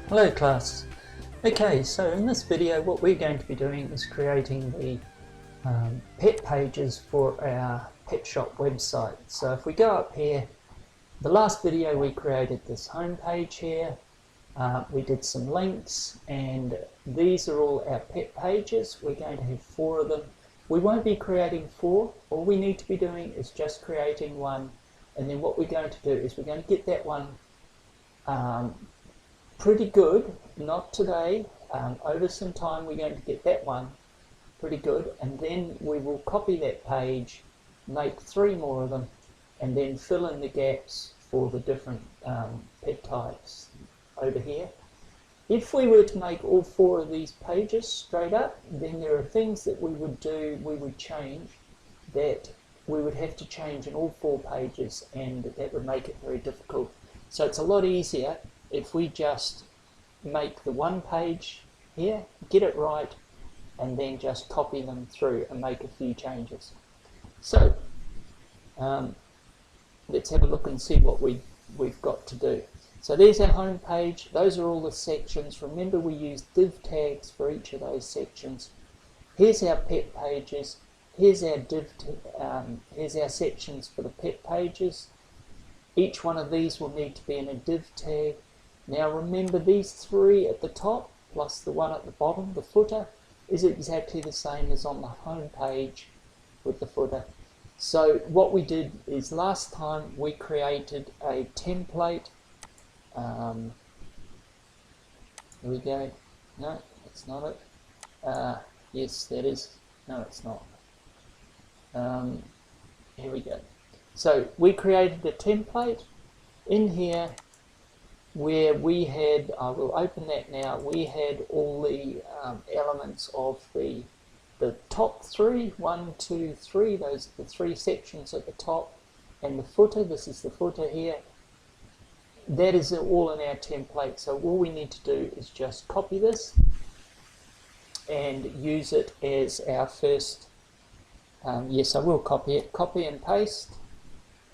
Hello class. Okay, so in this video what we're going to be doing is creating the pet pages for our pet shop website. So if we go up here, the last video we created this home page here, we did some links, and these are all our pet pages. We're going to have 4 of them. We won't be creating 4, all we need to be doing is just creating one, and then what we're going to do is we're going to get that one pretty good, not today, over some time we're going to get that one pretty good, and then we will copy that page, make 3 more of them, and then fill in the gaps for the different pet types over here. If we were to make all 4 of these pages straight up, then there are things that we would do, we would change, that we would have to change in all 4 pages, and that would make it very difficult. So it's a lot easier if we just make the one page here, get it right, and then just copy them through and make a few changes. So let's have a look and see what we've got to do. So there's our home page. Those are all the sections. Remember, we use div tags for each of those sections. Here's our pet pages. Here's our here's our sections for the pet pages. Each one of these will need to be in a div tag. Now remember, these 3 at the top plus the one at the bottom, the footer, is exactly the same as on the home page with the footer. So what we did is last time we created a template. Here we go. No, that's not it. Yes, that is. No, it's not. Here we go. So we created a template in here where we had, I will open that now, we had all the elements of the top 3, 1, 2, 3, those are the 3 sections at the top, and the footer, this is the footer here. That is all in our template, so all we need to do is just copy this and use it as our first, yes, I will copy it, copy and paste.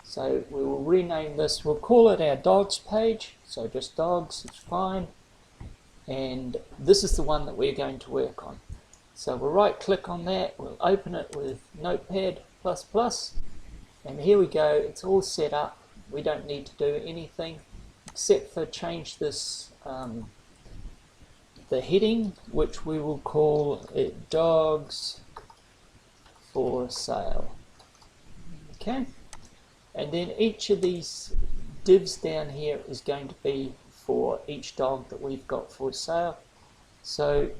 So we will rename this, we'll call it our dogs page, so just dogs, it's fine. And this is the one that we're going to work on. So we'll right click on that, we'll open it with Notepad++, and here we go, it's all set up. We don't need to do anything except for change this, the heading, which we will call it dogs for sale. Okay. And then each of these divs down here is going to be for each dog that we've got for sale. So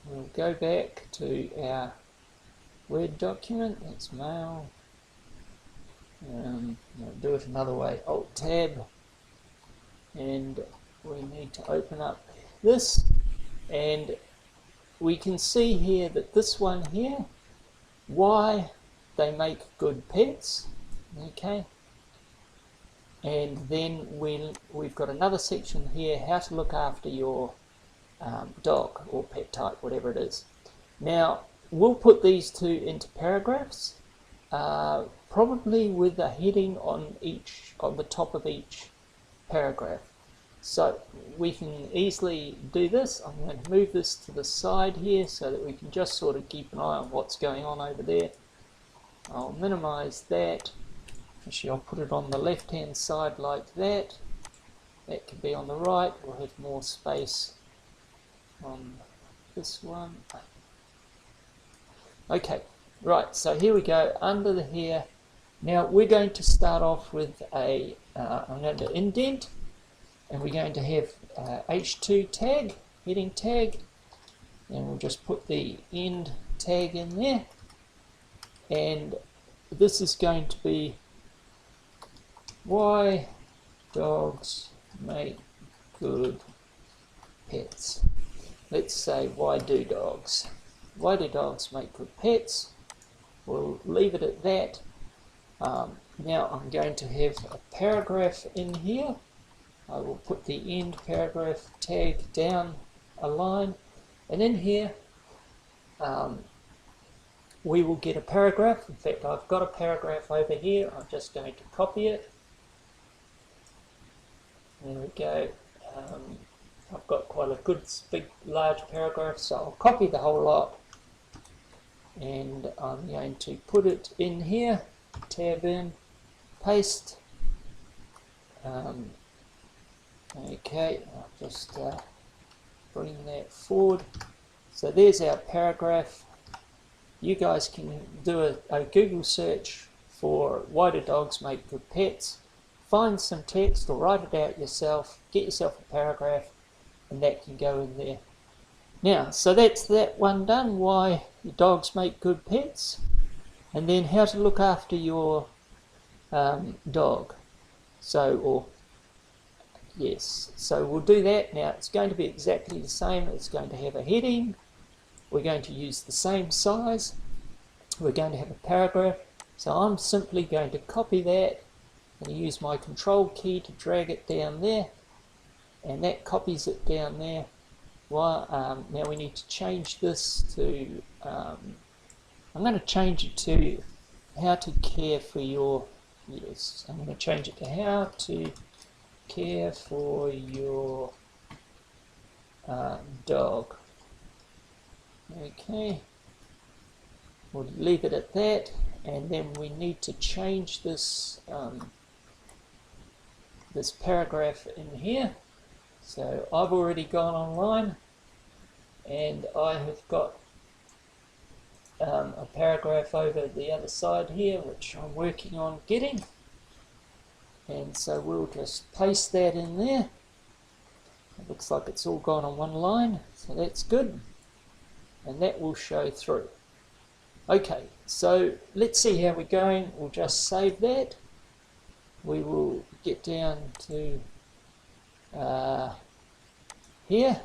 we'll go back to our Word document, that's mail. We'll do it another way, Alt Tab, and we need to open up this, and we can see here that this one here, why they make good pets. Okay, and then we've got another section here, how to look after your dog or pet type, whatever it is. Now we'll put these 2 into paragraphs, probably with a heading on the top of each paragraph. So we can easily do this. I'm going to move this to the side here so that we can just sort of keep an eye on what's going on over there. I'll minimize that. Actually, I'll put it on the left hand side like that. That can be on the right. We'll have more space on this one. Okay, right, so here we go, under here. Now we're going to start off with a, I'm going to indent, and we're going to have H2 tag, heading tag, and we'll just put the end tag in there, and this is going to be why dogs make good pets. Let's say, why do dogs make good pets? We'll leave it at that. Now I'm going to have a paragraph in here. I will put the end paragraph tag down a line, and in here we will get a paragraph. In fact, I've got a paragraph over here. I'm just going to copy it. There we go. I've got quite a good big large paragraph, so I'll copy the whole lot and I'm going to put it in here, tab in, paste. Okay, I'll just bring that forward. So there's our paragraph. You guys can do a Google search for why do dogs make good pets. Find some text or write it out yourself, get yourself a paragraph, and that can go in there. Now, so that's that one done, why dogs make good pets, and then how to look after your dog. So we'll do that. Now it's going to be exactly the same. It's going to have a heading. We're going to use the same size. We're going to have a paragraph. So I'm simply going to copy that and use my control key to drag it down there, and that copies it down there. Well, now we need to change this to, I'm going to change it to how to care for your, yes, I'm going to change it to how to care for your dog. Okay, we'll leave it at that, and then we need to change this this paragraph in here. So I've already gone online and I have got a paragraph over the other side here which I'm working on getting, and so we'll just paste that in there. It looks like it's all gone on one line, so that's good, and that will show through. Okay, so let's see how we're going. We'll just save that. We will get down to here.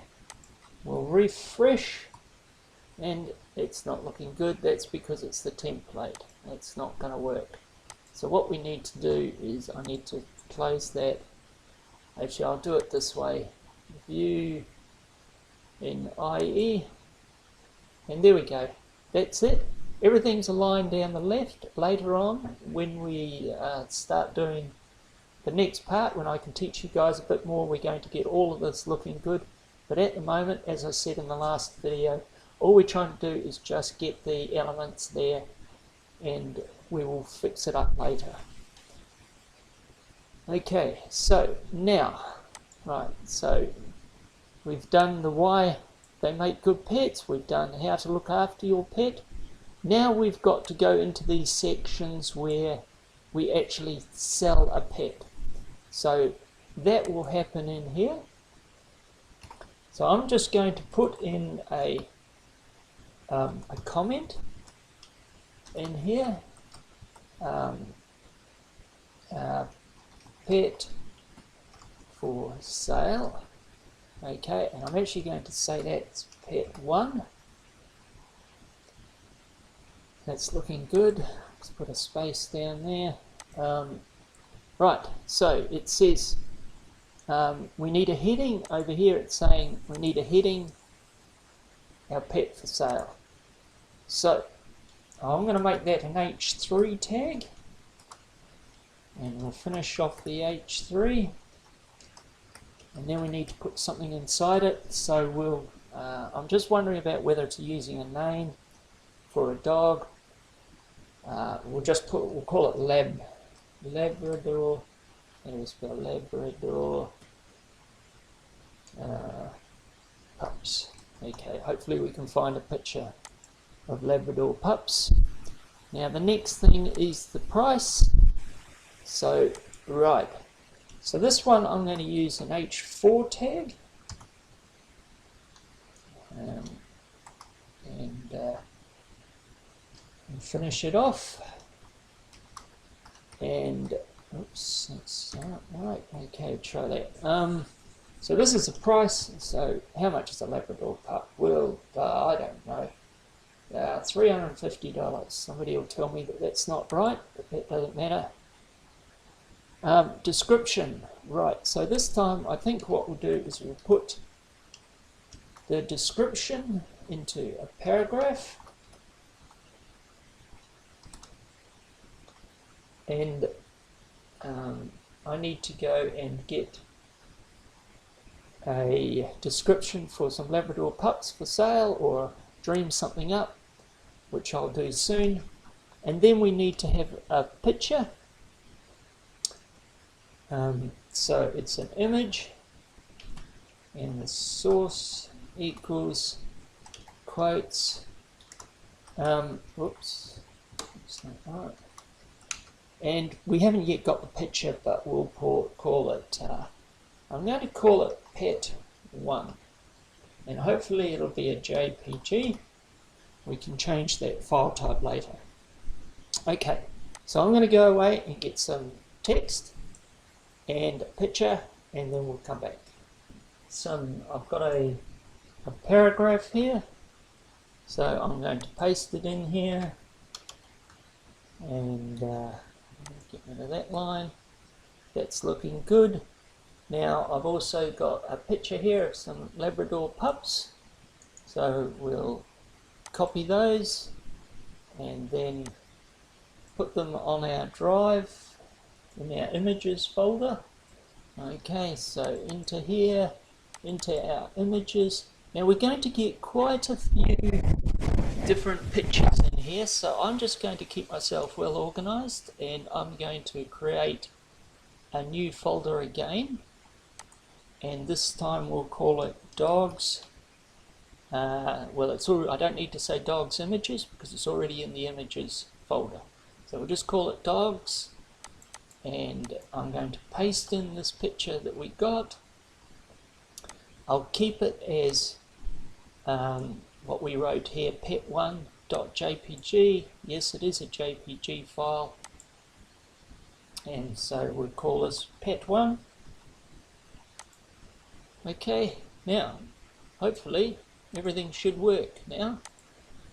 We'll refresh, and it's not looking good. That's because it's the template. That's not going to work. So what we need to do is I need to close that. Actually, I'll do it this way. View in IE, and there we go. That's it. Everything's aligned down the left. Later on, when we start doing the next part, when I can teach you guys a bit more, we're going to get all of this looking good. But at the moment, as I said in the last video, all we're trying to do is just get the elements there, and we will fix it up later. Okay, so now, right, so we've done the why they make good pets, we've done how to look after your pet. Now we've got to go into these sections where we actually sell a pet. So that will happen in here. So I'm just going to put in a comment in here. Pet for sale. Okay, and I'm actually going to say that's pet 1. That's looking good. Let's put a space down there. Right, so it says we need a heading. Over here it's saying we need a heading, our pet for sale. So I'm going to make that an H3 tag, and we'll finish off the H3, and then we need to put something inside it. So we'll I'm just wondering about whether it's using a name for a dog. We'll call it Labrador. How do we spell Labrador? Pups. Okay, hopefully we can find a picture of Labrador pups. Now the next thing is the price. So right, so this one I'm going to use an H4 tag, and finish it off. And oops, that's not right. Okay, try that. So this is the price. So how much is a Labrador pup? Well, I don't know. $350. Somebody will tell me that that's not right, but that doesn't matter. Description. Right, so this time I think what we'll do is we'll put the description into a paragraph, and I need to go and get a description for some Labrador pups for sale, or dream something up, which I'll do soon. And then we need to have a picture. So it's an image, and the source equals quotes. Whoops, it's not right. And we haven't yet got the picture, but we'll call it, I'm going to call it Pet 1. And hopefully it'll be a JPG. We can change that file type later. Okay, so I'm going to go away and get some text and a picture, and then we'll come back. I've got a paragraph here, so I'm going to paste it in here, and get rid of that line. That's looking good. Now I've also got a picture here of some Labrador pups, so we'll copy those and then put them on our drive in our images folder. Okay, so into here, into our images. Now we're going to get quite a few different pictures in here, so I'm just going to keep myself well organized, and I'm going to create a new folder again, and this time we'll call it dogs. Well, it's already, I don't need to say dogs images because it's already in the images folder, so we'll just call it dogs. And I'm going to paste in this picture that we got. I'll keep it as what we wrote here, pet1.jpg. Yes, it is a JPG file, and so we'll call this pet1. Okay, now hopefully everything should work now,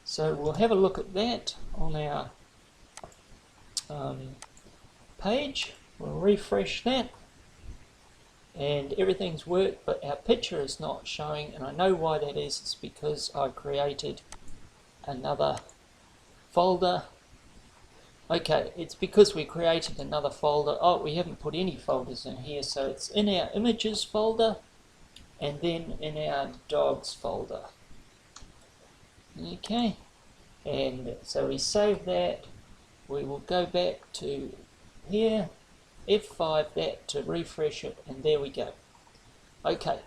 so we'll have a look at that on our page. We'll refresh that, and everything's worked, but our picture is not showing, and I know why that is. It's because I created another folder. Okay, it's because we created another folder. Oh, we haven't put any folders in here, so it's in our images folder and then in our dogs folder. Okay, and so we save that. We will go back to here, F5 that to refresh it, and there we go. Okay,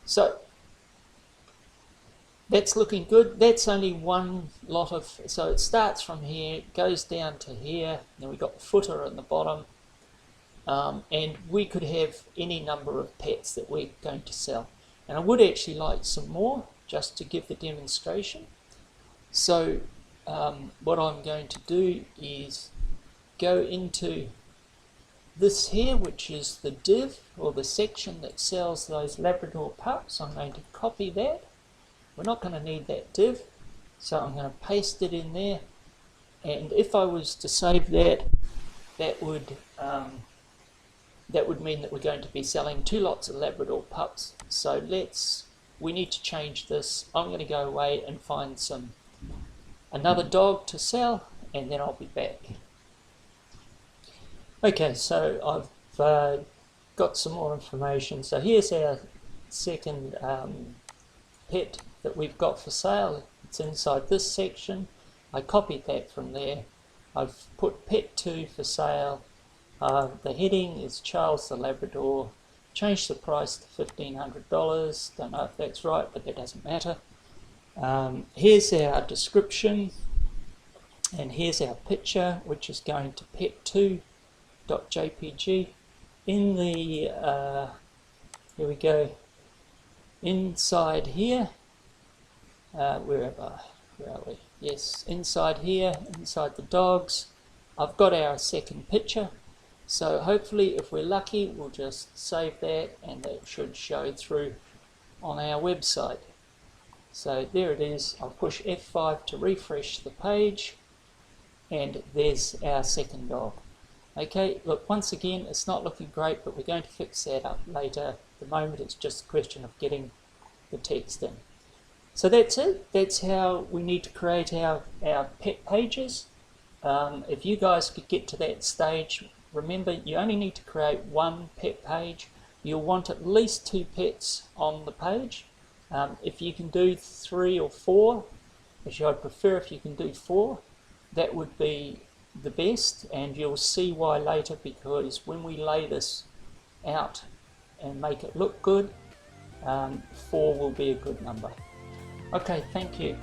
so that's looking good. That's only one lot of, so it starts from here, goes down to here, then we've got the footer at the bottom, and we could have any number of pets that we're going to sell. And I would actually like some more just to give the demonstration. So what I'm going to do is go into this here, which is the div, or the section that sells those Labrador pups. I'm going to copy that. We're not going to need that div, so I'm going to paste it in there. And if I was to save that, that would mean that we're going to be selling 2 lots of Labrador pups. So we need to change this. I'm going to go away and find another dog to sell, and then I'll be back. Okay, so I've got some more information. So here's our second pet that we've got for sale. It's inside this section. I copied that from there. I've put pet 2 for sale. The heading is Charles the Labrador. Changed the price to $1,500. Don't know if that's right, but that doesn't matter. Here's our description, and here's our picture, which is going to pet2.jpg. In the here we go. Inside here, where are we? Yes, inside here, inside the dogs, I've got our second picture. So hopefully, if we're lucky, we'll just save that, and that should show through on our website. So there it is. I'll push F5 to refresh the page, and there's our second dog. Okay, look, once again, it's not looking great, but we're going to fix that up later. At the moment, it's just a question of getting the text in. So that's it. That's how we need to create our pet pages. If you guys could get to that stage, remember, you only need to create one pet page, you'll want at least 2 pets on the page. If you can do 3 or 4, actually I'd prefer if you can do 4, that would be the best, and you'll see why later, because when we lay this out and make it look good, 4 will be a good number. Okay, thank you.